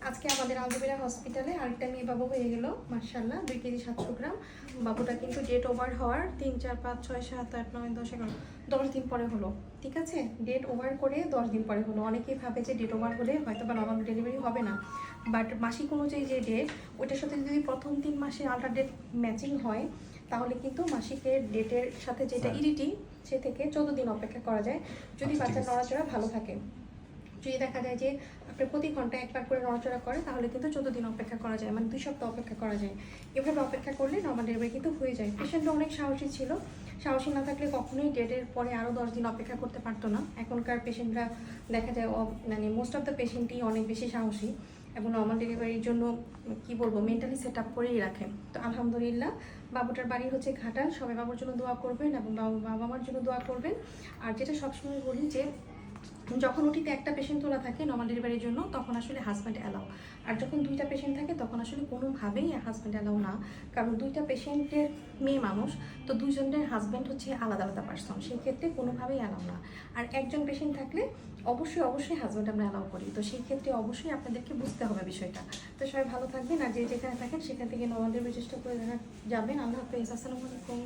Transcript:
আজকে আমাদের আলবেরা হসপিটালে আরেকটা মেয়ে বাবু হয়ে গেল মাশাআল্লাহ 2 কেজি 700 গ্রাম। বাবুটা কিন্তু ডেট ওভার হওয়ার 3 4 5 6 7 8 9 10 11 10 দিন পরে হলো। ঠিক আছে, ডেট ওভার করে 10 দিন পরে হলো। অনেকেই ভাবে যে ডেট ওভার হলে হয়তো বা নর্মাল ডেলিভারি হবে না, বাট মাসিক অনুযায়ী যে ডেট ওইটার সাথে যদি প্রথম 3 মাসে আল্ট্রা ডেট ম্যাচিং হয় তাহলে কিন্তু মাসিকের ডেটের সাথে যেটা ইরিটি সে থেকে 14 দিন অপেক্ষা করা যায় যদি বাচ্চার নড়াচড়া ভালো থাকে। যদি দেখা যায় যে আপনার প্রতি ঘন্টায় একবার করে নড়াচড়া করে তাহলে কিন্তু 14 দিন অপেক্ষা করা যায়, মানে 2 সপ্তাহ অপেক্ষা করা যায়। এভাবে অপেক্ষা করলে নর্মাল ডেলিভারি কিন্তু হয়ে যায়। পেশেন্টটা অনেক সাহসী ছিল, সাহসী না থাকলে কখনোই ডেটের পরে আরও 10 দিন অপেক্ষা করতে পারতো না। এখনকার পেশেন্টরা দেখা যায় মানে মোস্ট অফ দ্য পেশেন্টই অনেক বেশি সাহসী এবং নর্মাল ডেলিভারির জন্য কি বলবো মেন্টালি সেট আপ করেই রাখে। তো আলহামদুলিল্লাহ বাবুটার বাড়ি হচ্ছে ঘাটাল। সবাই বাবুর জন্য দোয়া করবেন এবং বাবা মার জন্য দোয়া করবেন। আর যেটা সবসময় বলি যে যখন ওটিতে একটা পেশেন্ট তোলা থাকে নর্মাল ডেলিভারির জন্য তখন আসলে হাজব্যান্ড অ্যালাউ, আর যখন 2টা পেশেন্ট থাকে তখন আসলে কোনোভাবেই হাজব্যান্ড অ্যালাউ না। কারণ 2টা পেশেন্টের মেয়ে মানুষ, তো 2জনের হাজব্যান্ড হচ্ছে আলাদা আলাদা পার্সন, সেই ক্ষেত্রে কোনোভাবেই অ্যালাউ না। আর একজন পেশেন্ট থাকলে অবশ্যই হাজব্যান্ড আমরা অ্যালাউ করি। তো সেই ক্ষেত্রে অবশ্যই আপনাদেরকে বুঝতে হবে বিষয়টা। তো সবাই ভালো থাকবেন, আর যে যেখানে থাকেন সেখান থেকে নর্মাল ডেলিভারির চেষ্টা করে যাবেন। আল্লাহ হাফেজ, আসসালামু আলাইকুম।